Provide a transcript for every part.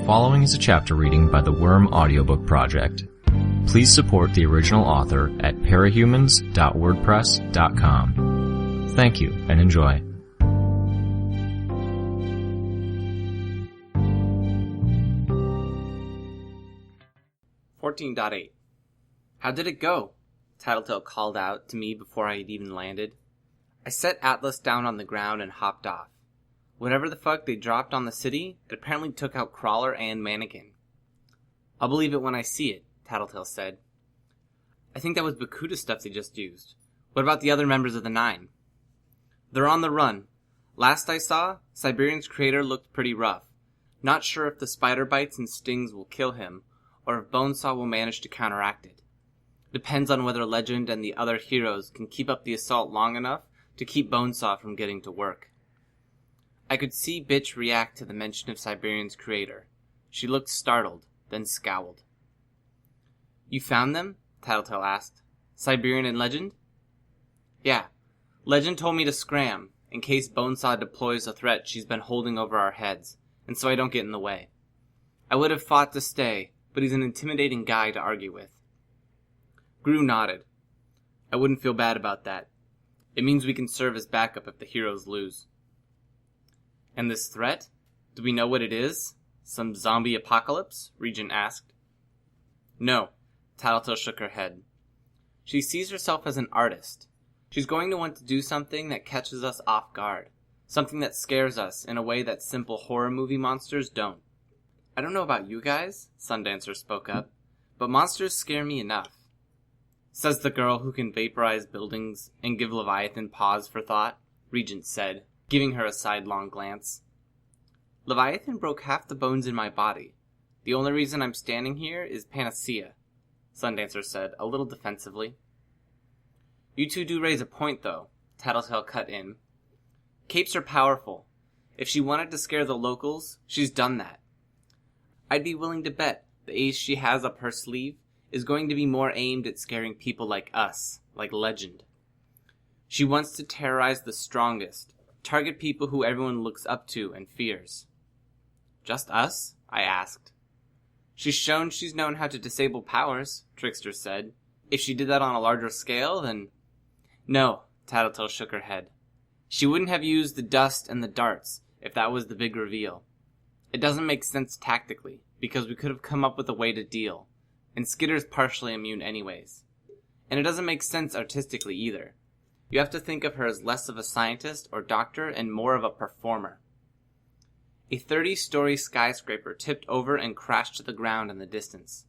following is a chapter reading by the Worm Audiobook Project. Please support the original author at parahumans.wordpress.com. Thank you and enjoy. .8 How did it go? Tattletale called out to me before I had even landed. I set Atlas down on the ground and hopped off. Whatever the fuck they dropped on the city, it apparently took out Crawler and Mannequin. I'll believe it when I see it, Tattletale said. I think that was Bakuda stuff they just used. What about the other members of the Nine? They're on the run. Last I saw, Siberian's creator looked pretty rough. Not sure if the spider bites and stings will kill him, or if Bonesaw will manage to counteract it. Depends on whether Legend and the other heroes can keep up the assault long enough to keep Bonesaw from getting to work. I could see Bitch react to the mention of Siberian's creator. She looked startled, then scowled. You found them? Tattletale asked. Siberian and Legend? Yeah. Legend told me to scram, in case Bonesaw deploys a threat she's been holding over our heads, and so I don't get in the way. I would have fought to stay, but he's an intimidating guy to argue with. Gru nodded. I wouldn't feel bad about that. It means we can serve as backup if the heroes lose. And this threat? Do we know what it is? Some zombie apocalypse? Regent asked. No. Tattletale shook her head. She sees herself as an artist. She's going to want to do something that catches us off guard. Something that scares us in a way that simple horror movie monsters don't. I don't know about you guys, Sundancer spoke up, but monsters scare me enough. Says the girl who can vaporize buildings and give Leviathan pause for thought, Regent said, giving her a sidelong glance. Leviathan broke half the bones in my body. The only reason I'm standing here is panacea, Sundancer said, a little defensively. You two do raise a point, though, Tattletale cut in. Capes are powerful. If she wanted to scare the locals, she's done that. I'd be willing to bet the ace she has up her sleeve is going to be more aimed at scaring people like us, like Legend. She wants to terrorize the strongest, target people who everyone looks up to and fears. Just us? I asked. She's shown she's known how to disable powers, Trickster said. If she did that on a larger scale, then... No, Tattletale shook her head. She wouldn't have used the dust and the darts if that was the big reveal. It doesn't make sense tactically, because we could have come up with a way to deal, and Skitter's partially immune anyways. And it doesn't make sense artistically either. You have to think of her as less of a scientist or doctor and more of a performer. A 30-story skyscraper tipped over and crashed to the ground in the distance.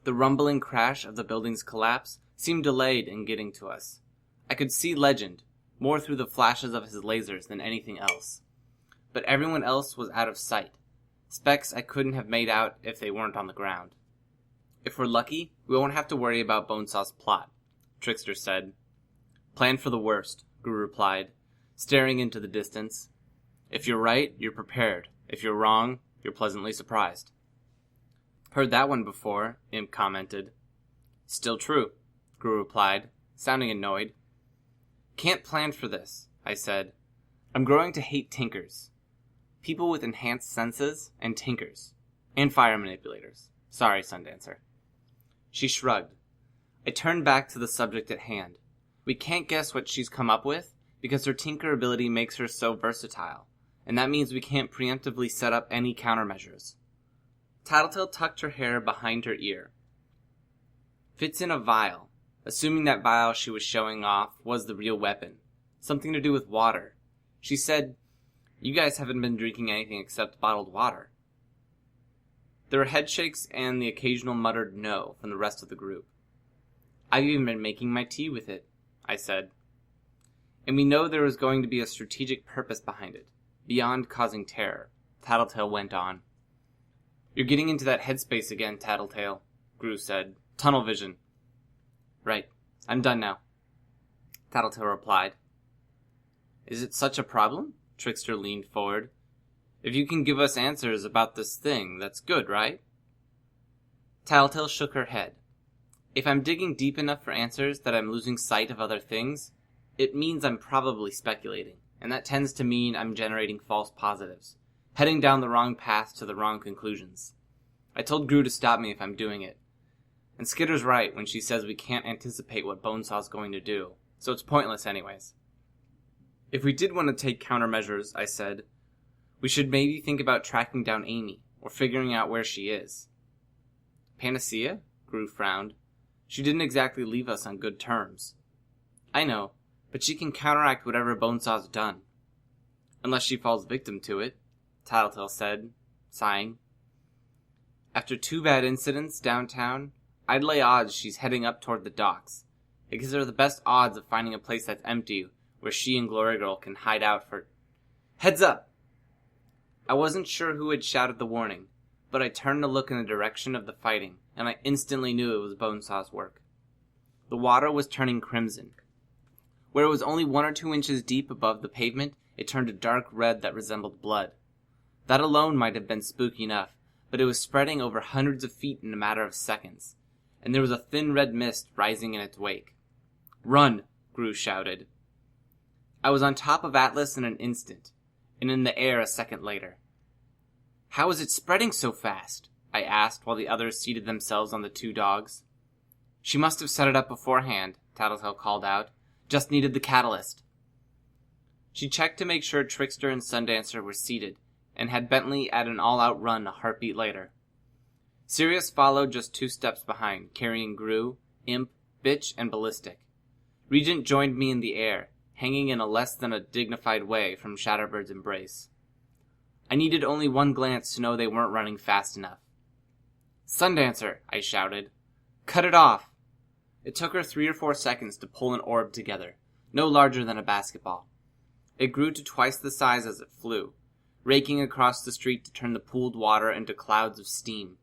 The rumbling crash of the building's collapse seemed delayed in getting to us. I could see Legend, more through the flashes of his lasers than anything else. But everyone else was out of sight. Specks I couldn't have made out if they weren't on the ground. If we're lucky, we won't have to worry about Bonesaw's plot, Trickster said. Plan for the worst, Gru replied, staring into the distance. If you're right, you're prepared. If you're wrong, you're pleasantly surprised. Heard that one before, Imp commented. Still true, Gru replied, sounding annoyed. Can't plan for this, I said. I'm growing to hate tinkers. People with enhanced senses and tinkers. And fire manipulators. Sorry, Sundancer. She shrugged. I turned back to the subject at hand. We can't guess what she's come up with because her tinker ability makes her so versatile, and that means we can't preemptively set up any countermeasures. Tattletale tucked her hair behind her ear. Fits in a vial, assuming that vial she was showing off was the real weapon. Something to do with water. She said, You guys haven't been drinking anything except bottled water. There were headshakes and the occasional muttered no from the rest of the group. I've even been making my tea with it, I said. And we know there was going to be a strategic purpose behind it, beyond causing terror, Tattletale went on. You're getting into that headspace again, Tattletale, Gru said. Tunnel vision. Right. I'm done now, Tattletale replied. Is it such a problem? Trickster leaned forward. If you can give us answers about this thing, that's good, right? Tattletale shook her head. If I'm digging deep enough for answers that I'm losing sight of other things, it means I'm probably speculating, and that tends to mean I'm generating false positives, heading down the wrong path to the wrong conclusions. I told Gru to stop me if I'm doing it. And Skitter's right when she says we can't anticipate what Bonesaw's going to do, so it's pointless anyways. If we did want to take countermeasures, I said, we should maybe think about tracking down Amy, or figuring out where she is. Panacea? Gru frowned. She didn't exactly leave us on good terms. I know, but she can counteract whatever Bonesaw's done. Unless she falls victim to it, Tattletale said, sighing. After 2 bad incidents downtown, I'd lay odds she's heading up toward the docks. It gives her the best odds of finding a place that's empty where she and Glory Girl can hide out for... Heads up! I wasn't sure who had shouted the warning, but I turned to look in the direction of the fighting, and I instantly knew it was Bonesaw's work. The water was turning crimson. Where it was only 1 or 2 inches deep above the pavement, it turned a dark red that resembled blood. That alone might have been spooky enough, but it was spreading over hundreds of feet in a matter of seconds, and there was a thin red mist rising in its wake. Run! Gru shouted. I was on top of Atlas in an instant, and in the air a second later. How is it spreading so fast? I asked while the others seated themselves on the 2 dogs. She must have set it up beforehand, Tattletale called out. Just needed the catalyst. She checked to make sure Trickster and Sundancer were seated, and had Bentley at an all-out run a heartbeat later. Sirius followed just 2 steps behind, carrying Gru, Imp, Bitch, and Ballistic. Regent joined me in the air, hanging in a less than a dignified way from Shatterbird's embrace. I needed only 1 glance to know they weren't running fast enough. Sundancer, I shouted. Cut it off! It took her 3 or 4 seconds to pull an orb together, no larger than a basketball. It grew to twice the size as it flew, raking across the street to turn the pooled water into clouds of steam.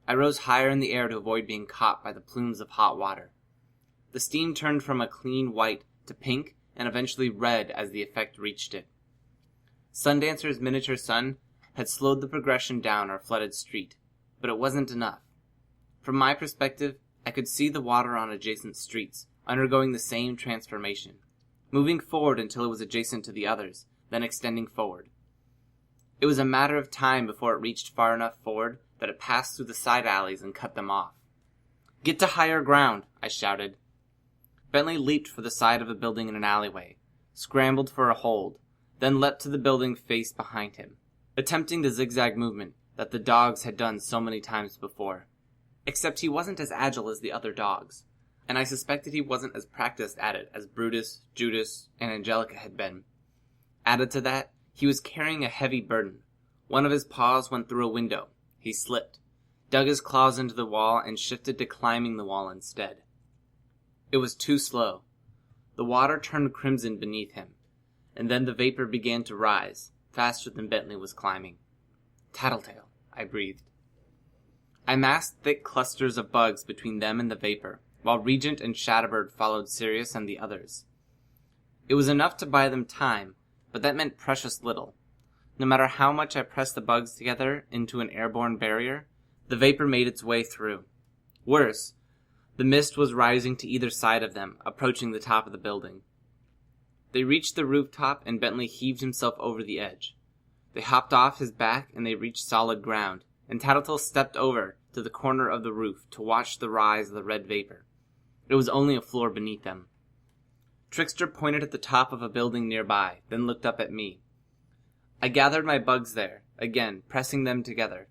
I rose higher in the air to avoid being caught by the plumes of hot water. The steam turned from a clean white to pink and eventually red as the effect reached it. Sundancer's miniature sun had slowed the progression down our flooded street, but it wasn't enough. From my perspective, I could see the water on adjacent streets, undergoing the same transformation, moving forward until it was adjacent to the others, then extending forward. It was a matter of time before it reached far enough forward that it passed through the side alleys and cut them off. Get to higher ground, I shouted. Bentley leaped for the side of a building in an alleyway, scrambled for a hold, then leapt to the building face behind him, attempting the zigzag movement that the dogs had done so many times before. Except he wasn't as agile as the other dogs, and I suspected he wasn't as practiced at it as Brutus, Judas, and Angelica had been. Added to that, he was carrying a heavy burden. One of his paws went through a window. He slipped, dug his claws into the wall, and shifted to climbing the wall instead. It was too slow. The water turned crimson beneath him, and then the vapor began to rise, faster than Bentley was climbing. Tattletale, I breathed. I massed thick clusters of bugs between them and the vapor, while Regent and Shatterbird followed Sirius and the others. It was enough to buy them time, but that meant precious little. No matter how much I pressed the bugs together into an airborne barrier, the vapor made its way through. Worse, the mist was rising to either side of them, approaching the top of the building. They reached the rooftop, and Bentley heaved himself over the edge. They hopped off his back, and they reached solid ground, and Tattletale stepped over to the corner of the roof to watch the rise of the red vapor. It was only a floor beneath them. Trickster pointed at the top of a building nearby, then looked up at me. I gathered my bugs there, again, pressing them together.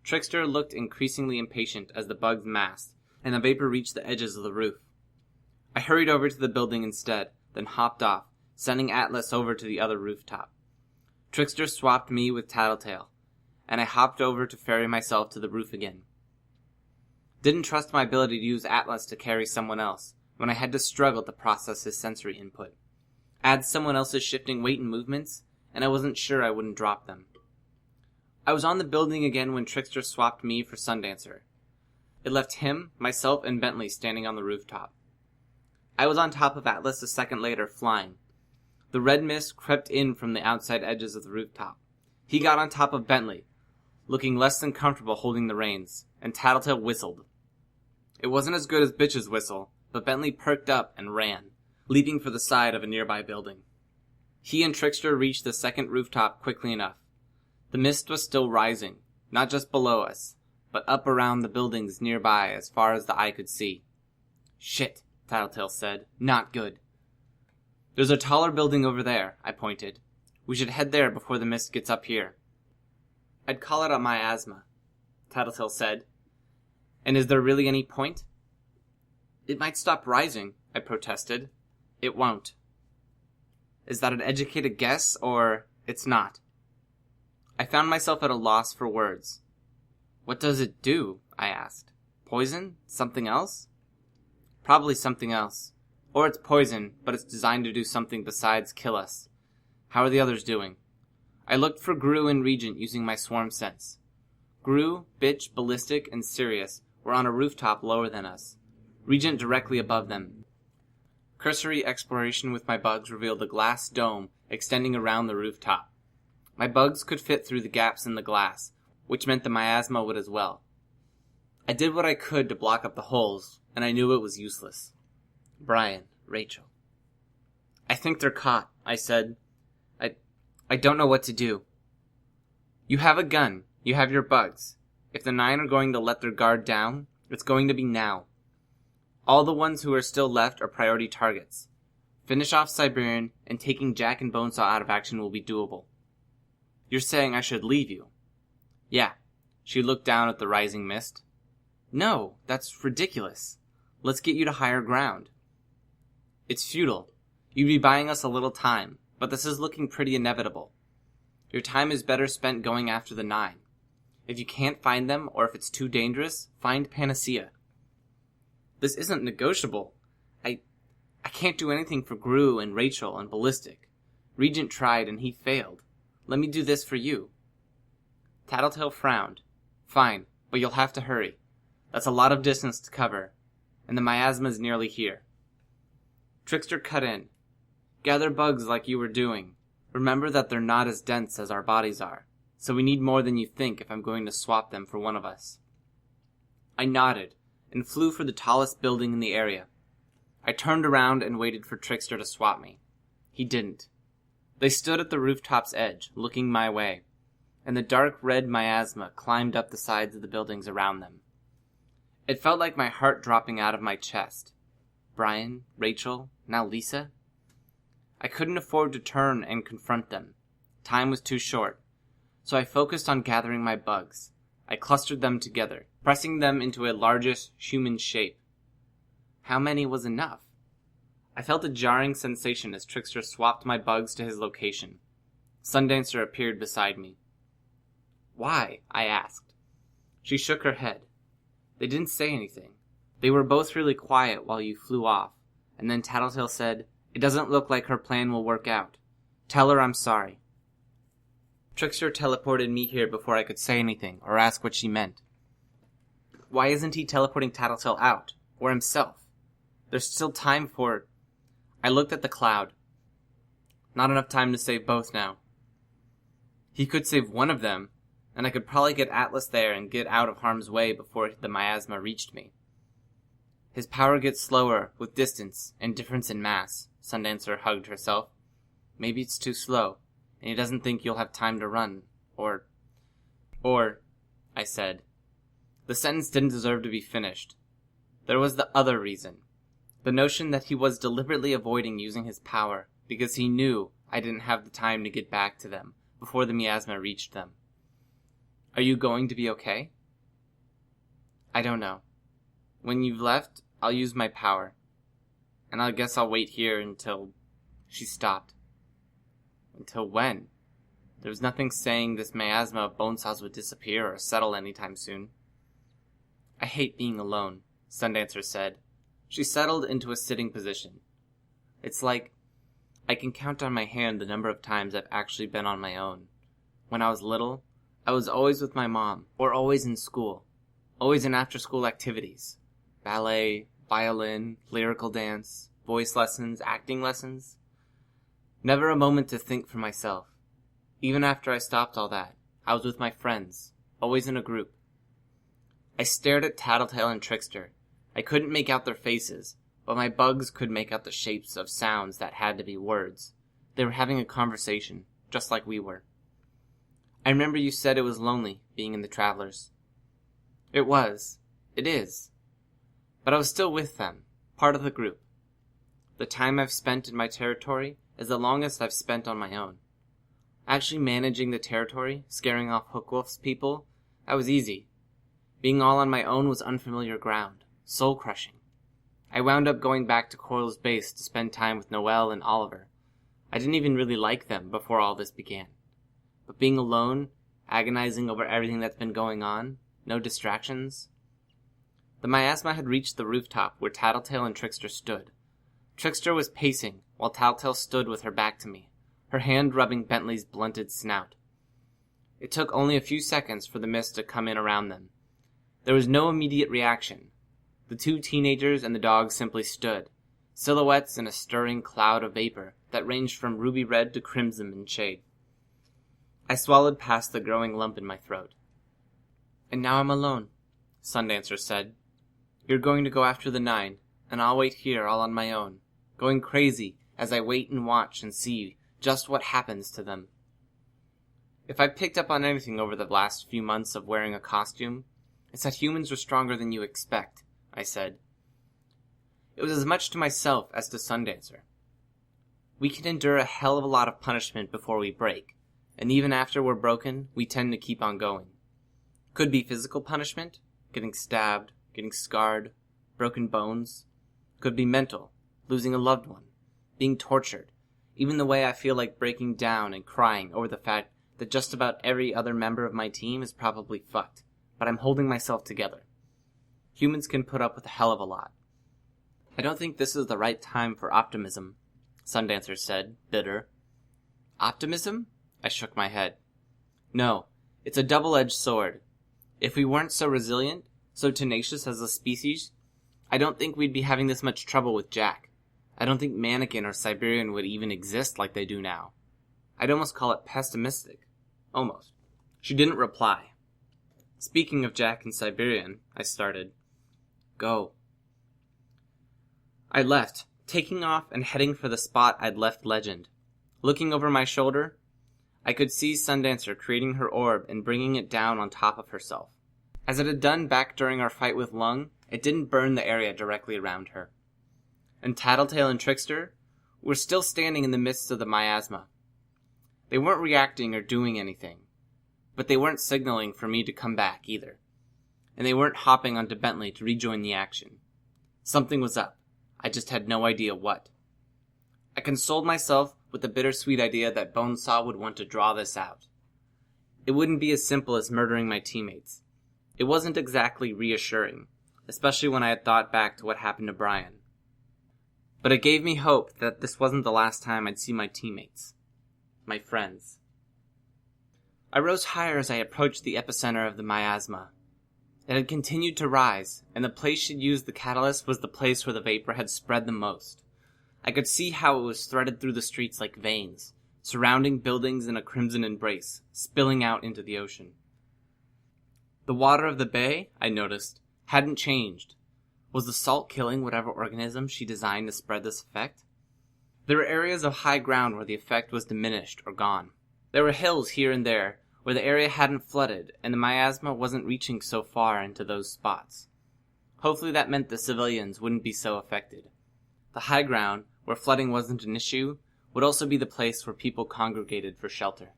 Trickster looked increasingly impatient as the bugs massed, and the vapor reached the edges of the roof. I hurried over to the building instead, then hopped off, sending Atlas over to the other rooftop. Trickster swapped me with Tattletale, and I hopped over to ferry myself to the roof again. Didn't trust my ability to use Atlas to carry someone else, when I had to struggle to process his sensory input. Add someone else's shifting weight and movements, and I wasn't sure I wouldn't drop them. I was on the building again when Trickster swapped me for Sundancer. It left him, myself, and Bentley standing on the rooftop. I was on top of Atlas a second later, flying. The red mist crept in from the outside edges of the rooftop. He got on top of Bentley, looking less than comfortable holding the reins, and Tattletale whistled. It wasn't as good as Bitch's whistle, but Bentley perked up and ran, leaping for the side of a nearby building. He and Trickster reached the second rooftop quickly enough. The mist was still rising, not just below us, but up around the buildings nearby as far as the eye could see. "Shit," Tattletale said. "Not good." "There's a taller building over there," I pointed. "We should head there before the mist gets up here." "I'd call it a miasma," Tattletale said. "And is there really any point?" "It might stop rising," I protested. "It won't." Is that an educated guess, or it's not? I found myself at a loss for words. "What does it do?" I asked. "Poison? Something else?" "Probably something else. Or it's poison, but it's designed to do something besides kill us. How are the others doing?" I looked for Gru and Regent using my swarm sense. Gru, Bitch, Ballistic, and Sirius were on a rooftop lower than us, Regent directly above them. Cursory exploration with my bugs revealed a glass dome extending around the rooftop. My bugs could fit through the gaps in the glass, which meant the miasma would as well. I did what I could to block up the holes, and I knew it was useless. "Brian, Rachel." "I think they're caught," I said. I don't know what to do." "You have a gun. You have your bugs. If the 9 are going to let their guard down, it's going to be now. All the ones who are still left are priority targets. Finish off Siberian, and taking Jack and Bonesaw out of action will be doable." "You're saying I should leave you?" "Yeah." She looked down at the rising mist. "No, that's ridiculous. Let's get you to higher ground." "It's futile. You'd be buying us a little time, but this is looking pretty inevitable. Your time is better spent going after the 9. If you can't find them, or if it's too dangerous, find Panacea." "This isn't negotiable. I can't do anything for Gru and Rachel and Ballistic. Regent tried and he failed. Let me do this for you." Tattletale frowned. "Fine, but you'll have to hurry. That's a lot of distance to cover, and the miasma's nearly here." Trickster cut in. "Gather bugs like you were doing. Remember that they're not as dense as our bodies are, so we need more than you think if I'm going to swap them for one of us." I nodded, and flew for the tallest building in the area. I turned around and waited for Trickster to swap me. He didn't. They stood at the rooftop's edge, looking my way, and the dark red miasma climbed up the sides of the buildings around them. It felt like my heart dropping out of my chest. Brian, Rachel, now Lisa? I couldn't afford to turn and confront them. Time was too short, so I focused on gathering my bugs. I clustered them together, pressing them into a largish human shape. How many was enough? I felt a jarring sensation as Trickster swapped my bugs to his location. Sundancer appeared beside me. "Why?" I asked. She shook her head. They didn't say anything. They were both really quiet while you flew off, and then Tattletale said, "It doesn't look like her plan will work out. Tell her I'm sorry." Trickster teleported me here before I could say anything or ask what she meant. Why isn't he teleporting Tattletale out, or himself? There's still time for... I looked at the cloud. Not enough time to save both now. He could save one of them, and I could probably get Atlas there and get out of harm's way before the miasma reached me. His power gets slower with distance and difference in mass, Sundancer hugged herself. Maybe it's too slow, and he doesn't think you'll have time to run, or, I said. The sentence didn't deserve to be finished. There was the other reason. The notion that he was deliberately avoiding using his power because he knew I didn't have the time to get back to them before the miasma reached them. Are you going to be okay? I don't know. When you've left, I'll use my power. And I guess I'll wait here until... She stopped. Until when? There was nothing saying this miasma of Bonesaw's would disappear or settle anytime soon. I hate being alone, Sundancer said. She settled into a sitting position. It's like I can count on my hand the number of times I've actually been on my own. When I was little, I was always with my mom, or always in school, always in after-school activities. Ballet, violin, lyrical dance, voice lessons, acting lessons. Never a moment to think for myself. Even after I stopped all that, I was with my friends, always in a group. I stared at Tattletale and Trickster. I couldn't make out their faces, but my bugs could make out the shapes of sounds that had to be words. They were having a conversation, just like we were. I remember you said it was lonely, being in the Travelers. It was. It is. But I was still with them, part of the group. The time I've spent in my territory is the longest I've spent on my own. Actually managing the territory, scaring off Hookwolf's people, that was easy. Being all on my own was unfamiliar ground, soul-crushing. I wound up going back to Coil's base to spend time with Noelle and Oliver. I didn't even really like them before all this began. But being alone, agonizing over everything that's been going on, no distractions. The miasma had reached the rooftop where Tattletale and Trickster stood. Trickster was pacing, while Tattletale stood with her back to me, her hand rubbing Bentley's blunted snout. It took only a few seconds for the mist to come in around them. There was no immediate reaction. The two teenagers and the dog simply stood, silhouettes in a stirring cloud of vapor that ranged from ruby red to crimson in shade. I swallowed past the growing lump in my throat. "And now I'm alone," Sundancer said. "You're going to go after the 9, and I'll wait here all on my own, going crazy as I wait and watch and see just what happens to them." If I picked up on anything over the last few months of wearing a costume, it's that humans are stronger than you expect, I said. It was as much to myself as to Sundancer. We can endure a hell of a lot of punishment before we break, and even after we're broken, we tend to keep on going. Could be physical punishment, getting stabbed, getting scarred, broken bones. Could be mental, losing a loved one, being tortured, even the way I feel like breaking down and crying over the fact that just about every other member of my team is probably fucked, but I'm holding myself together. Humans can put up with a hell of a lot. "I don't think this is the right time for optimism," Sundancer said, bitter. "Optimism?" I shook my head. "No, it's a double-edged sword. If we weren't so resilient, so tenacious as a species, I don't think we'd be having this much trouble with Jack. I don't think Mannequin or Siberian would even exist like they do now. I'd almost call it pessimistic. Almost." She didn't reply. "Speaking of Jack and Siberian," I started. "Go." I left, taking off and heading for the spot I'd left Legend. Looking over my shoulder, I could see Sundancer creating her orb and bringing it down on top of herself. As it had done back during our fight with Lung, it didn't burn the area directly around her. And Tattletale and Trickster were still standing in the midst of the miasma. They weren't reacting or doing anything, but they weren't signaling for me to come back either. And they weren't hopping onto Bentley to rejoin the action. Something was up. I just had no idea what. I consoled myself with the bittersweet idea that Bonesaw would want to draw this out. It wouldn't be as simple as murdering my teammates. It wasn't exactly reassuring, especially when I had thought back to what happened to Brian. But it gave me hope that this wasn't the last time I'd see my teammates. My friends. I rose higher as I approached the epicenter of the miasma. It had continued to rise, and the place she'd used the catalyst was the place where the vapor had spread the most. I could see how it was threaded through the streets like veins, surrounding buildings in a crimson embrace, spilling out into the ocean. The water of the bay, I noticed, hadn't changed. Was the salt killing whatever organism she designed to spread this effect? There were areas of high ground where the effect was diminished or gone. There were hills here and there where the area hadn't flooded and the miasma wasn't reaching so far into those spots. Hopefully that meant the civilians wouldn't be so affected. The high ground, where flooding wasn't an issue, would also be the place where people congregated for shelter.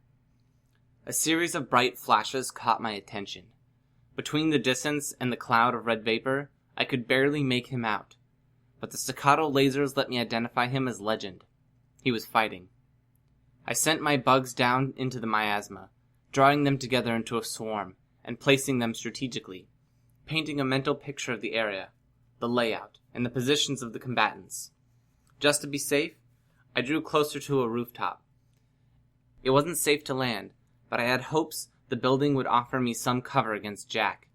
A series of bright flashes caught my attention. Between the distance and the cloud of red vapor, I could barely make him out, but the staccato lasers let me identify him as Legend. He was fighting. I sent my bugs down into the miasma, drawing them together into a swarm, and placing them strategically, painting a mental picture of the area, the layout, and the positions of the combatants. Just to be safe, I drew closer to a rooftop. It wasn't safe to land, but I had hopes the building would offer me some cover against Jack.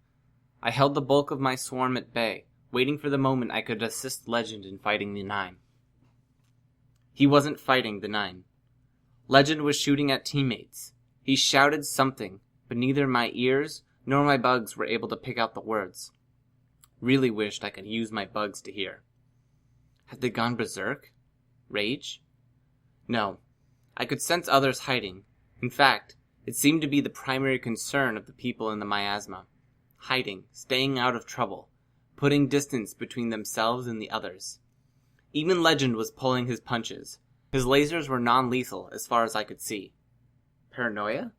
I held the bulk of my swarm at bay, waiting for the moment I could assist Legend in fighting the 9. He wasn't fighting the 9. Legend was shooting at teammates. He shouted something, but neither my ears nor my bugs were able to pick out the words. Really wished I could use my bugs to hear. Had they gone berserk? Rage? No. I could sense others hiding. In fact, it seemed to be the primary concern of the people in the miasma. hiding, staying out of trouble, putting distance between themselves and the others. Even Legend was pulling his punches. His lasers were non-lethal as far as I could see. Paranoia?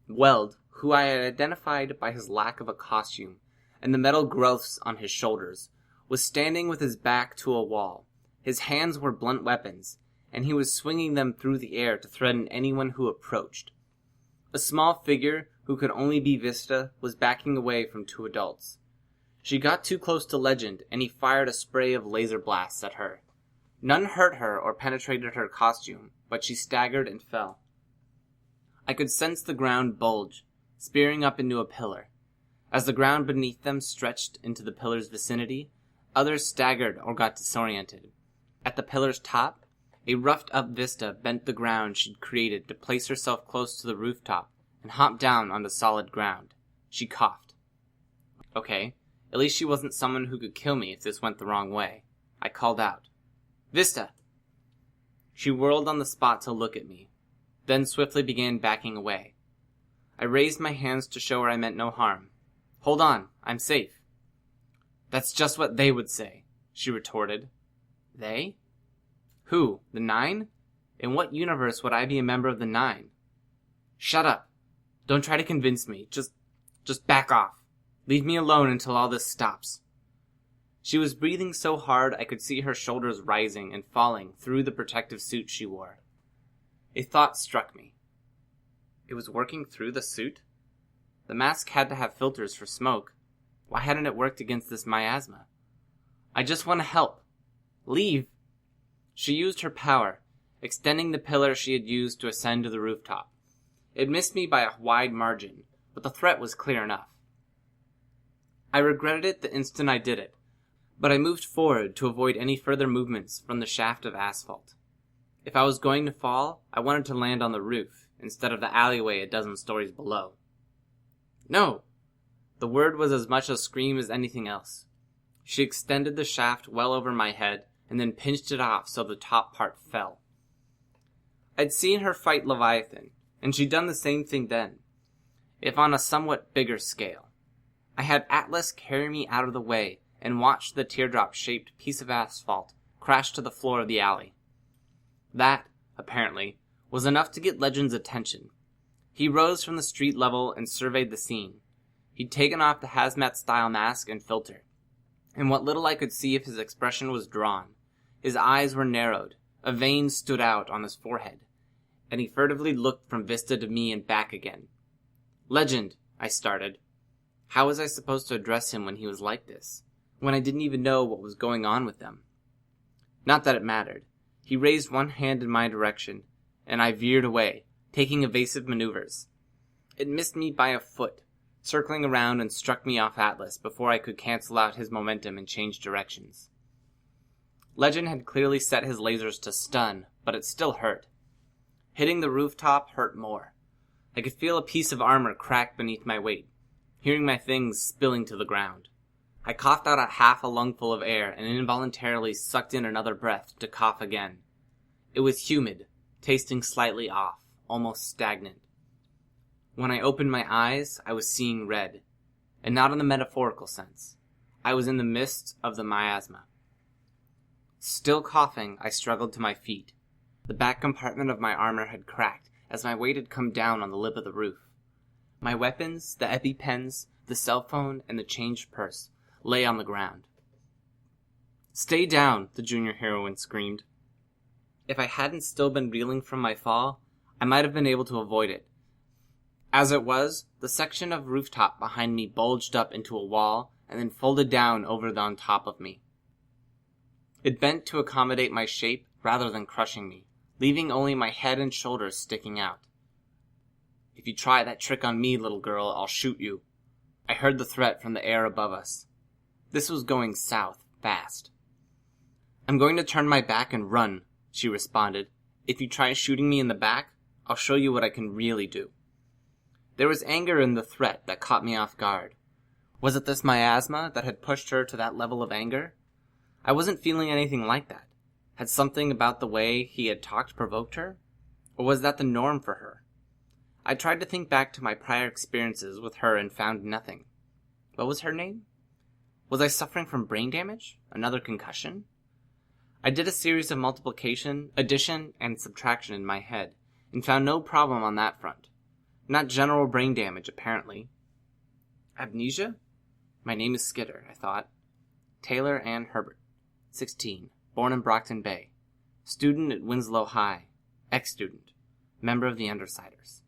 Weld, who I had identified by his lack of a costume and the metal growths on his shoulders, was standing with his back to a wall. His hands were blunt weapons, and he was swinging them through the air to threaten anyone who approached. A small figure, who could only be Vista, was backing away from two adults. She got too close to Legend, and he fired a spray of laser blasts at her. None hurt her or penetrated her costume, but she staggered and fell. I could sense the ground bulge, spearing up into a pillar. As the ground beneath them stretched into the pillar's vicinity, others staggered or got disoriented. At the pillar's top, a roughed-up Vista bent the ground she'd created to place herself close to the rooftop and hop down onto solid ground. She coughed. Okay, at least she wasn't someone who could kill me if this went the wrong way. I called out, "Vista!" She whirled on the spot to look at me, then swiftly began backing away. I raised my hands to show her I meant no harm. "Hold on, I'm safe." "That's just what they would say," she retorted. They? Who? The Nine? In what universe would I be a member of the Nine? "Shut up. Don't try to convince me. Just back off. Leave me alone until all this stops." She was breathing so hard I could see her shoulders rising and falling through the protective suit she wore. A thought struck me. It was working through the suit? The mask had to have filters for smoke. Why hadn't it worked against this miasma? "I just want to help. Leave." She used her power, extending the pillar she had used to ascend to the rooftop. It missed me by a wide margin, but the threat was clear enough. I regretted it the instant I did it, but I moved forward to avoid any further movements from the shaft of asphalt. If I was going to fall, I wanted to land on the roof, instead of the alleyway a dozen stories below. "No!" The word was as much a scream as anything else. She extended the shaft well over my head, and then pinched it off so the top part fell. I'd seen her fight Leviathan, and she'd done the same thing then, if on a somewhat bigger scale. I had Atlas carry me out of the way and watched the teardrop-shaped piece of asphalt crash to the floor of the alley. That, apparently, was enough to get Legend's attention. He rose from the street level and surveyed the scene. He'd taken off the hazmat-style mask and filter, and what little I could see of his expression was drawn. His eyes were narrowed, a vein stood out on his forehead, and he furtively looked from Vista to me and back again. "Legend," I started. How was I supposed to address him when he was like this, when I didn't even know what was going on with them? Not that it mattered. He raised one hand in my direction, and I veered away, taking evasive maneuvers. It missed me by a foot, circling around and struck me off Atlas before I could cancel out his momentum and change directions. Legend had clearly set his lasers to stun, but it still hurt. Hitting the rooftop hurt more. I could feel a piece of armor crack beneath my weight, hearing my things spilling to the ground. I coughed out half a lungful of air and involuntarily sucked in another breath to cough again. It was humid, tasting slightly off, almost stagnant. When I opened my eyes, I was seeing red, and not in the metaphorical sense. I was in the midst of the miasma. Still coughing, I struggled to my feet. The back compartment of my armor had cracked as my weight had come down on the lip of the roof. My weapons, the EpiPens, the cell phone, and the changed purse lay on the ground. "Stay down," the junior heroine screamed. If I hadn't still been reeling from my fall, I might have been able to avoid it. As it was, the section of rooftop behind me bulged up into a wall and then folded down over on top of me. It bent to accommodate my shape rather than crushing me, leaving only my head and shoulders sticking out. "If you try that trick on me, little girl, I'll shoot you." I heard the threat from the air above us. This was going south, fast. "I'm going to turn my back and run," she responded. "If you try shooting me in the back, I'll show you what I can really do." There was anger in the threat that caught me off guard. Was it this miasma that had pushed her to that level of anger? I wasn't feeling anything like that. Had something about the way he had talked provoked her? Or was that the norm for her? I tried to think back to my prior experiences with her and found nothing. What was her name? Was I suffering from brain damage? Another concussion? I did a series of multiplication, addition, and subtraction in my head, and found no problem on that front. Not general brain damage, apparently. Amnesia? My name is Skidder, I thought. Taylor Ann Herbert, 16, born in Brockton Bay. Student at Winslow High. Ex-student. Member of the Undersiders.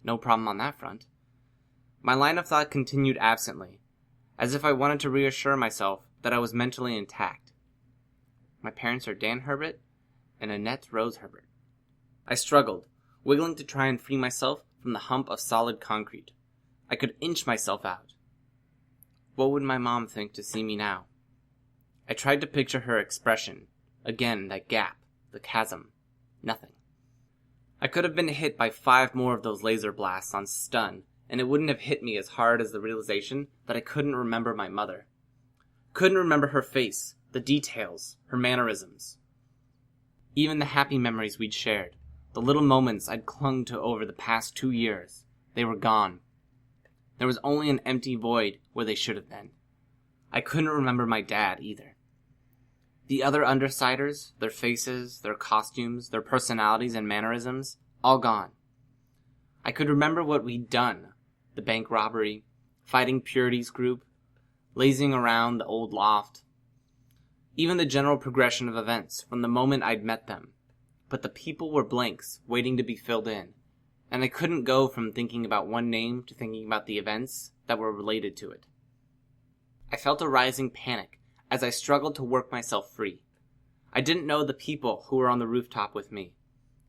No problem on that front. My line of thought continued absently, as if I wanted to reassure myself that I was mentally intact. My parents are Dan Herbert and Annette Rose Herbert. I struggled, wiggling to try and free myself from the hump of solid concrete. I could inch myself out. What would my mom think to see me now? I tried to picture her expression. Again, that gap, the chasm. Nothing. I could have been hit by 5 more of those laser blasts on stun, and it wouldn't have hit me as hard as the realization that I couldn't remember my mother. Couldn't remember her face, the details, her mannerisms. Even the happy memories we'd shared, the little moments I'd clung to over the past 2 years, they were gone. There was only an empty void where they should have been. I couldn't remember my dad either. The other Undersiders, their faces, their costumes, their personalities and mannerisms, all gone. I could remember what we'd done, the bank robbery, fighting Purity's group, lazing around the old loft, even the general progression of events from the moment I'd met them. But the people were blanks, waiting to be filled in, and I couldn't go from thinking about one name to thinking about the events that were related to it. I felt a rising panic as I struggled to work myself free. I didn't know the people who were on the rooftop with me,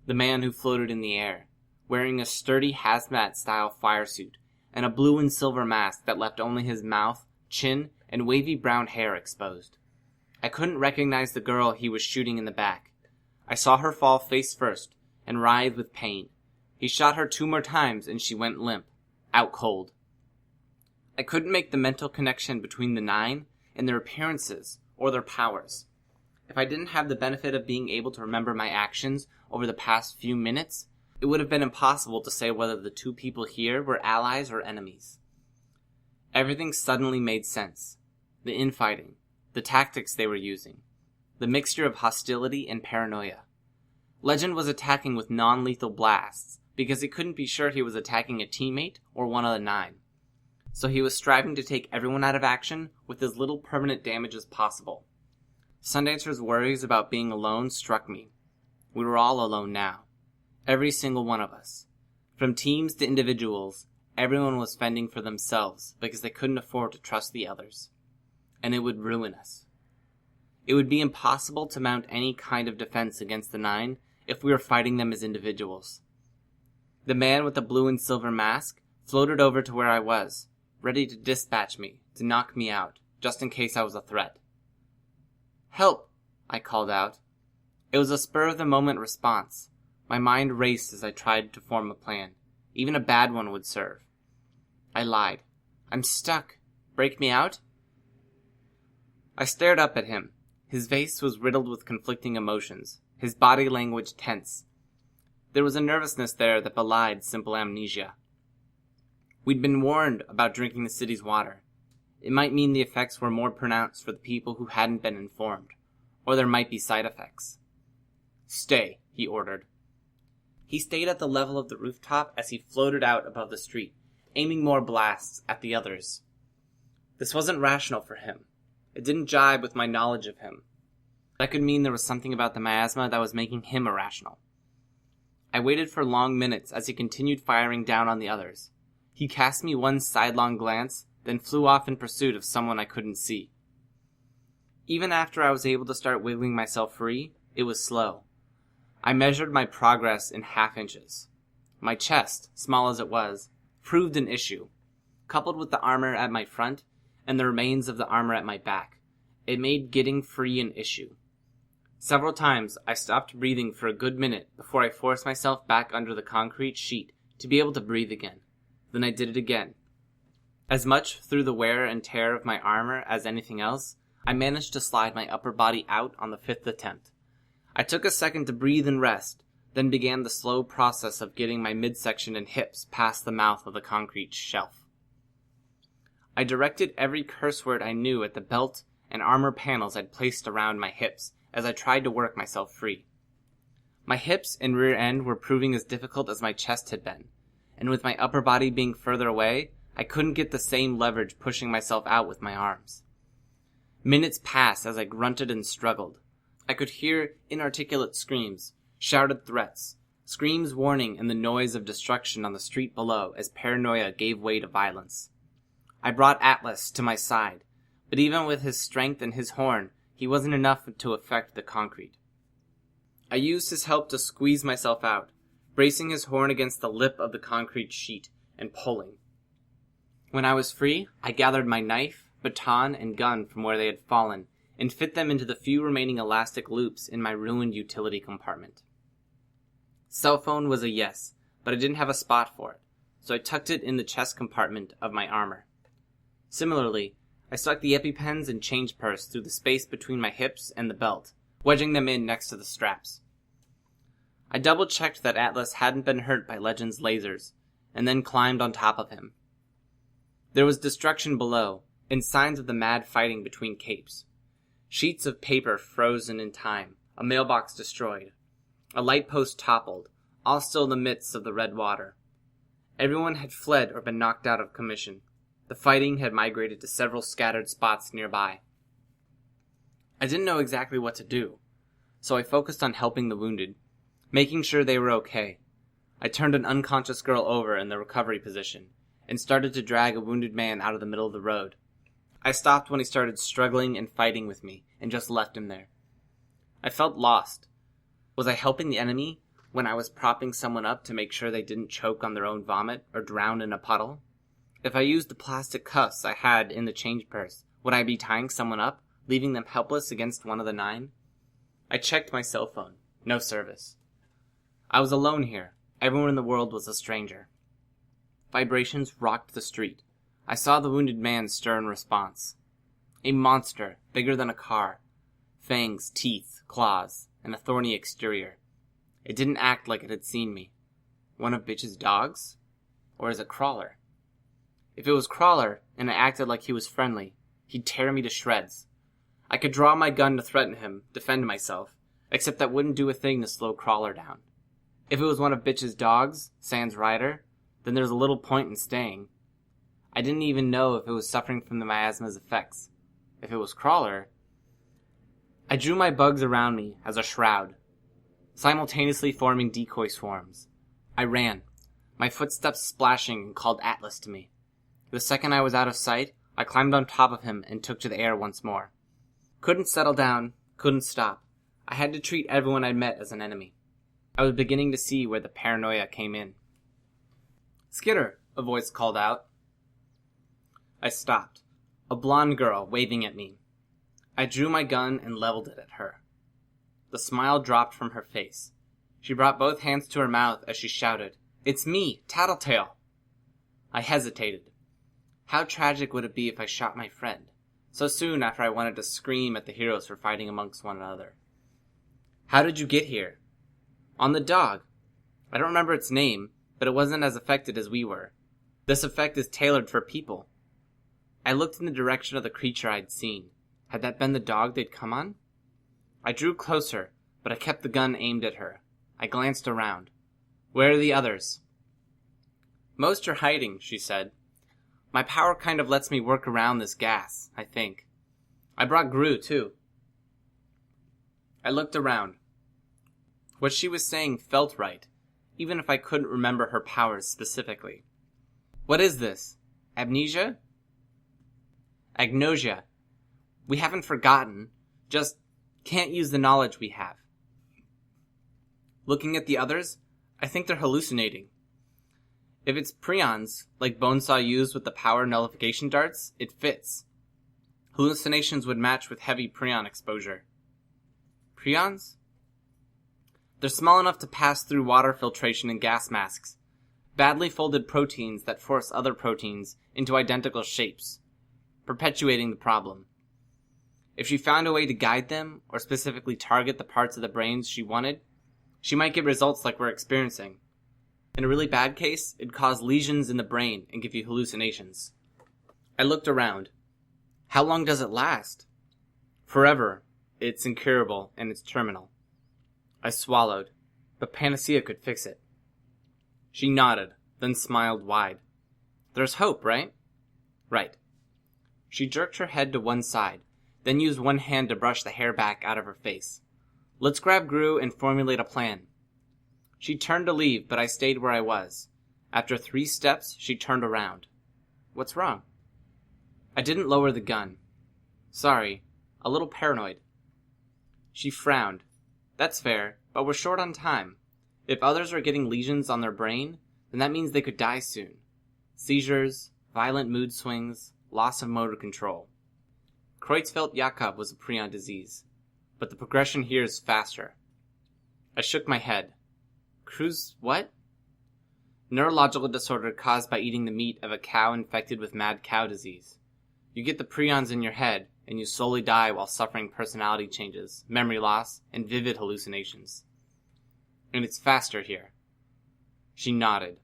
the man who floated in the air, wearing a sturdy hazmat-style fire suit and a blue and silver mask that left only his mouth, chin, and wavy brown hair exposed. I couldn't recognize the girl he was shooting in the back. I saw her fall face first and writhe with pain. He shot her 2 more times and she went limp, out cold. I couldn't make the mental connection between the 9 and their appearances or their powers. If I didn't have the benefit of being able to remember my actions over the past few minutes, it would have been impossible to say whether the 2 people here were allies or enemies. Everything suddenly made sense. The infighting, the tactics they were using, the mixture of hostility and paranoia. Legend was attacking with non-lethal blasts because he couldn't be sure he was attacking a teammate or one of the 9. So he was striving to take everyone out of action with as little permanent damage as possible. Sundancer's worries about being alone struck me. We were all alone now. Every single one of us. From teams to individuals, everyone was fending for themselves because they couldn't afford to trust the others. And it would ruin us. It would be impossible to mount any kind of defense against the 9 if we were fighting them as individuals. The man with the blue and silver mask floated over to where I was, ready to dispatch me, to knock me out, just in case I was a threat. "Help!" I called out. It was a spur-of-the-moment response. My mind raced as I tried to form a plan. Even a bad one would serve. I lied. "I'm stuck. Break me out?" I stared up at him. His face was riddled with conflicting emotions, his body language tense. There was a nervousness there that belied simple amnesia. We'd been warned about drinking the city's water. It might mean the effects were more pronounced for the people who hadn't been informed, or there might be side effects. "Stay," he ordered. He stayed at the level of the rooftop as he floated out above the street, aiming more blasts at the others. This wasn't rational for him. It didn't jibe with my knowledge of him. That could mean there was something about the miasma that was making him irrational. I waited for long minutes as he continued firing down on the others. He cast me one sidelong glance, then flew off in pursuit of someone I couldn't see. Even after I was able to start wiggling myself free, it was slow. I measured my progress in half inches. My chest, small as it was, proved an issue. Coupled with the armor at my front and the remains of the armor at my back, it made getting free an issue. Several times I stopped breathing for a good minute before I forced myself back under the concrete sheet to be able to breathe again. Then I did it again. As much through the wear and tear of my armor as anything else, I managed to slide my upper body out on the 5th attempt. I took a second to breathe and rest, then began the slow process of getting my midsection and hips past the mouth of the concrete shelf. I directed every curse word I knew at the belt and armor panels I'd placed around my hips as I tried to work myself free. My hips and rear end were proving as difficult as my chest had been, and with my upper body being further away, I couldn't get the same leverage pushing myself out with my arms. Minutes passed as I grunted and struggled. I could hear inarticulate screams, shouted threats, screams warning, and the noise of destruction on the street below as paranoia gave way to violence. I brought Atlas to my side, but even with his strength and his horn, he wasn't enough to affect the concrete. I used his help to squeeze myself out, bracing his horn against the lip of the concrete sheet and pulling. When I was free, I gathered my knife, baton, and gun from where they had fallen and fit them into the few remaining elastic loops in my ruined utility compartment. Cell phone was a yes, but I didn't have a spot for it, so I tucked it in the chest compartment of my armor. Similarly, I stuck the EpiPens and change purse through the space between my hips and the belt, wedging them in next to the straps. I double-checked that Atlas hadn't been hurt by Legend's lasers, and then climbed on top of him. There was destruction below, and signs of the mad fighting between capes. Sheets of paper frozen in time, a mailbox destroyed, a light post toppled, all still in the midst of the red water. Everyone had fled or been knocked out of commission. The fighting had migrated to several scattered spots nearby. I didn't know exactly what to do, so I focused on helping the wounded, making sure they were okay. I turned an unconscious girl over in the recovery position, and started to drag a wounded man out of the middle of the road. I stopped when he started struggling and fighting with me, and just left him there. I felt lost. Was I helping the enemy when I was propping someone up to make sure they didn't choke on their own vomit or drown in a puddle? If I used the plastic cuffs I had in the change purse, would I be tying someone up, leaving them helpless against one of the 9? I checked my cell phone. No service. I was alone here. Everyone in the world was a stranger. Vibrations rocked the street. I saw the wounded man stir in response. A monster, bigger than a car. Fangs, teeth, claws, and a thorny exterior. It didn't act like it had seen me. One of Bitch's dogs? Or is it Crawler? If it was Crawler, and I acted like he was friendly, he'd tear me to shreds. I could draw my gun to threaten him, defend myself, except that wouldn't do a thing to slow Crawler down. If it was one of Bitch's dogs, Sans Rider, then there's a little point in staying. I didn't even know if it was suffering from the miasma's effects. If it was Crawler... I drew my bugs around me as a shroud, simultaneously forming decoy swarms. I ran, my footsteps splashing, and called Atlas to me. The second I was out of sight, I climbed on top of him and took to the air once more. Couldn't settle down, couldn't stop. I had to treat everyone I met as an enemy. I was beginning to see where the paranoia came in. "Skitter," a voice called out. I stopped, a blonde girl waving at me. I drew my gun and leveled it at her. The smile dropped from her face. She brought both hands to her mouth as she shouted, "It's me, Tattletale!" I hesitated. How tragic would it be if I shot my friend, so soon after I wanted to scream at the heroes for fighting amongst one another? "How did you get here?" "On the dog. I don't remember its name, but it wasn't as affected as we were. This effect is tailored for people." I looked in the direction of the creature I'd seen. Had that been the dog they'd come on? I drew closer, but I kept the gun aimed at her. I glanced around. "Where are the others?" "Most are hiding," she said. "My power kind of lets me work around this gas, I think. I brought Gru, too." I looked around. What she was saying felt right, even if I couldn't remember her powers specifically. "What is this? Amnesia?" "Agnosia. We haven't forgotten, just can't use the knowledge we have." Looking at the others, I think they're hallucinating. If it's prions, like Bonesaw used with the power nullification darts, it fits. Hallucinations would match with heavy prion exposure. Prions? They're small enough to pass through water filtration and gas masks. Badly folded proteins that force other proteins into identical shapes, perpetuating the problem. If she found a way to guide them, or specifically target the parts of the brains she wanted, she might get results like we're experiencing. In a really bad case, it'd cause lesions in the brain and give you hallucinations. I looked around. How long does it last? Forever. It's incurable, and it's terminal. I swallowed, but Panacea could fix it. She nodded, then smiled wide. There's hope, right? Right. She jerked her head to one side, then used one hand to brush the hair back out of her face. Let's grab Gru and formulate a plan. She turned to leave, but I stayed where I was. After 3 steps, she turned around. What's wrong? I didn't lower the gun. Sorry, a little paranoid. She frowned. That's fair, but we're short on time. If others are getting lesions on their brain, then that means they could die soon. Seizures, violent mood swings, loss of motor control. Creutzfeldt-Jakob was a prion disease, but the progression here is faster. I shook my head. What? Neurological disorder caused by eating the meat of a cow infected with mad cow disease. You get the prions in your head, and you slowly die while suffering personality changes, memory loss, and vivid hallucinations. And it's faster here. She nodded.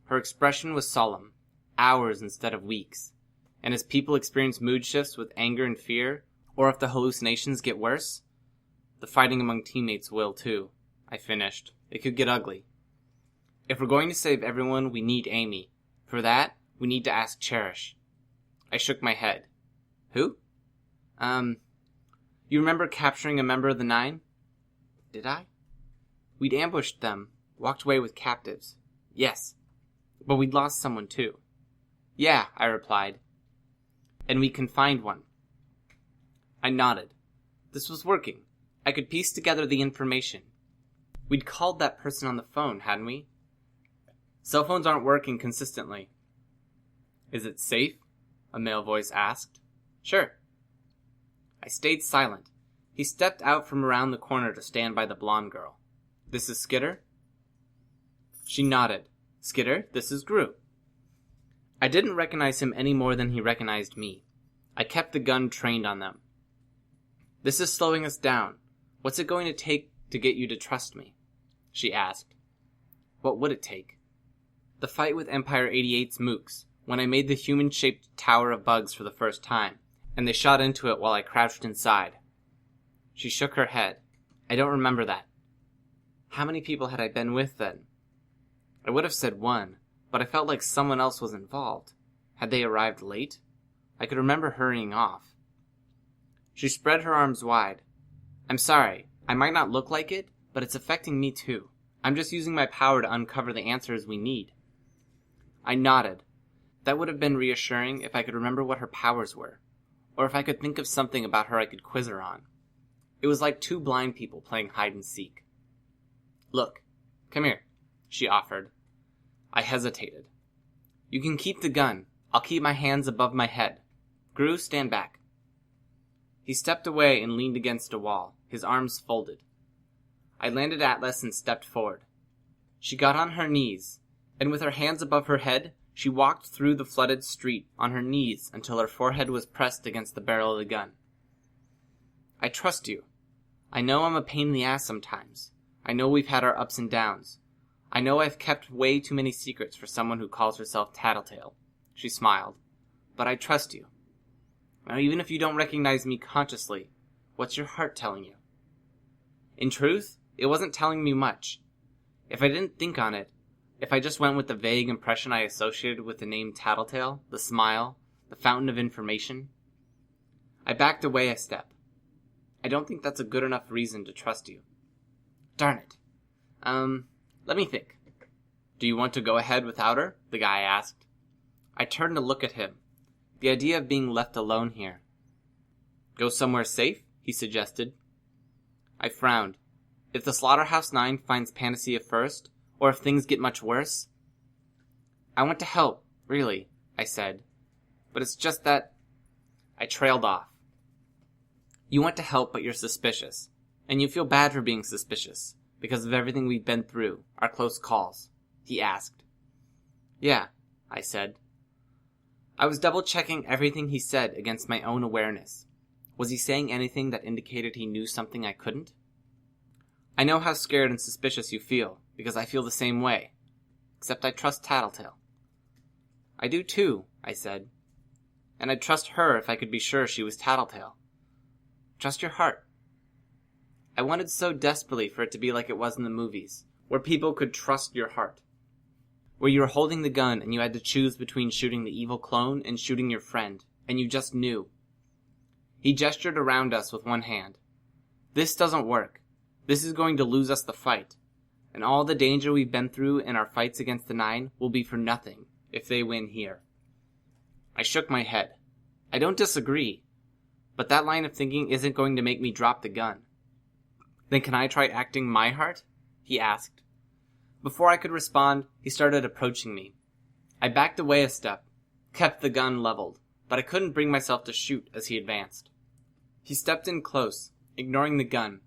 Her expression was solemn, hours instead of weeks. And as people experience mood shifts with anger and fear, or if the hallucinations get worse, the fighting among teammates will too. I finished. It could get ugly. If we're going to save everyone, we need Amy. For that, we need to ask Cherish. I shook my head. Who? You remember capturing a member of the 9? Did I? We'd ambushed them, walked away with captives. Yes. But we'd lost someone too. Yeah, I replied. And we confined one. I nodded. This was working. I could piece together the information. We'd called that person on the phone, hadn't we? Cell phones aren't working consistently. Is it safe? A male voice asked. Sure. I stayed silent. He stepped out from around the corner to stand by the blonde girl. This is Skitter? She nodded. Skitter, this is Gru. I didn't recognize him any more than he recognized me. I kept the gun trained on them. This is slowing us down. What's it going to take to get you to trust me? She asked. What would it take? The fight with Empire 88's mooks, when I made the human-shaped tower of bugs for the first time, and they shot into it while I crouched inside. She shook her head. I don't remember that. How many people had I been with then? I would have said 1, but I felt like someone else was involved. Had they arrived late? I could remember hurrying off. She spread her arms wide. I'm sorry, I might not look like it, but it's affecting me too. I'm just using my power to uncover the answers we need. I nodded. That would have been reassuring if I could remember what her powers were, or if I could think of something about her I could quiz her on. It was like 2 blind people playing hide and seek. Look, come here, she offered. I hesitated. You can keep the gun. I'll keep my hands above my head. Gru, stand back. He stepped away and leaned against a wall, his arms folded. I landed Atlas and stepped forward. She got on her knees, and with her hands above her head, she walked through the flooded street on her knees until her forehead was pressed against the barrel of the gun. I trust you. I know I'm a pain in the ass sometimes. I know we've had our ups and downs. I know I've kept way too many secrets for someone who calls herself Tattletale. She smiled. But I trust you. Now, even if you don't recognize me consciously, what's your heart telling you? In truth, it wasn't telling me much. If I didn't think on it, if I just went with the vague impression I associated with the name Tattletale, the smile, the fountain of information, I backed away a step. I don't think that's a good enough reason to trust you. Darn it. Let me think. Do you want to go ahead without her? The guy asked. I turned to look at him. The idea of being left alone here. Go somewhere safe? He suggested. I frowned. If the Slaughterhouse 9 finds Panacea first, or if things get much worse? I want to help, really, I said. But it's just that... I trailed off. You want to help, but you're suspicious. And you feel bad for being suspicious, because of everything we've been through, our close calls. He asked. Yeah, I said. I was double-checking everything he said against my own awareness. Was he saying anything that indicated he knew something I couldn't? I know how scared and suspicious you feel, because I feel the same way. Except I trust Tattletale. I do too, I said. And I'd trust her if I could be sure she was Tattletale. Trust your heart. I wanted so desperately for it to be like it was in the movies, where people could trust your heart. Where you were holding the gun and you had to choose between shooting the evil clone and shooting your friend, and you just knew. He gestured around us with one hand. This doesn't work. This is going to lose us the fight. And all the danger we've been through in our fights against the Nine will be for nothing if they win here. I shook my head. I don't disagree, but that line of thinking isn't going to make me drop the gun. Then can I try acting my heart? He asked. Before I could respond, he started approaching me. I backed away a step, kept the gun leveled, but I couldn't bring myself to shoot as he advanced. He stepped in close, ignoring the gun,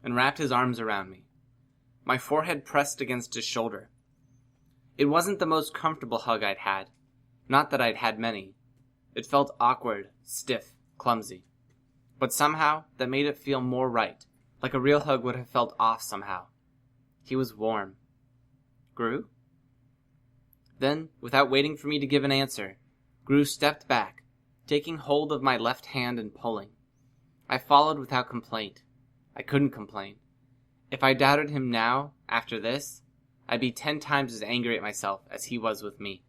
and wrapped his arms around me. My forehead pressed against his shoulder. It wasn't the most comfortable hug I'd had. Not that I'd had many. It felt awkward, stiff, clumsy. But somehow, that made it feel more right, like a real hug would have felt off somehow. He was warm. Gru? Then, without waiting for me to give an answer, Gru stepped back, taking hold of my left hand and pulling. I followed without complaint. I couldn't complain. If I doubted him now, after this, I'd be 10 times as angry at myself as he was with me.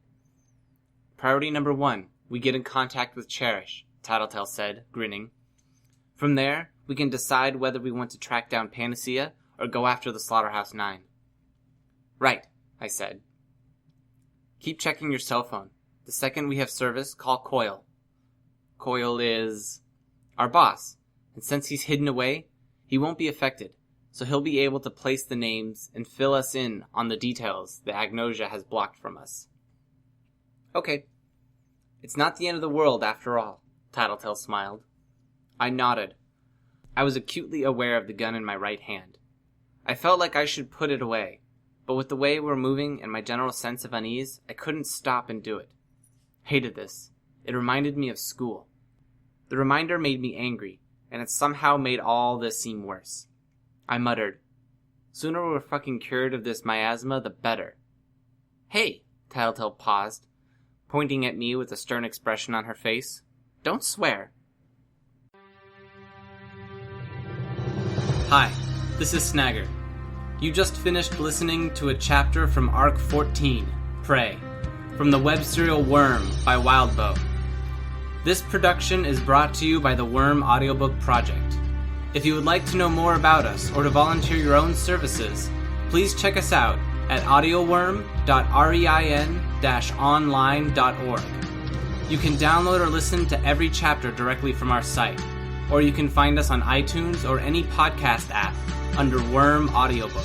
Priority number 1, we get in contact with Cherish, Tattletale said, grinning. From there, we can decide whether we want to track down Panacea or go after the Slaughterhouse 9. Right, I said. Keep checking your cell phone. The second we have service, call Coil. Coil is our boss, and since he's hidden away, he won't be affected, so he'll be able to place the names and fill us in on the details that Agnosia has blocked from us. Okay. It's not the end of the world after all, Tattletale smiled. I nodded. I was acutely aware of the gun in my right hand. I felt like I should put it away, but with the way we're moving and my general sense of unease, I couldn't stop and do it. Hated this. It reminded me of school. The reminder made me angry, and it somehow made all this seem worse. I muttered, sooner we're fucking cured of this miasma, the better. Hey, Tattletale paused, pointing at me with a stern expression on her face. Don't swear. Hi, this is Snagger. You just finished listening to a chapter from Arc 14, Prey, from the web serial Worm by Wildbow. This production is brought to you by the Worm Audiobook Project. If you would like to know more about us or to volunteer your own services, please check us out at audioworm.rein-online.org. You can download or listen to every chapter directly from our site, or you can find us on iTunes or any podcast app under Worm Audiobook.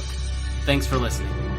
Thanks for listening.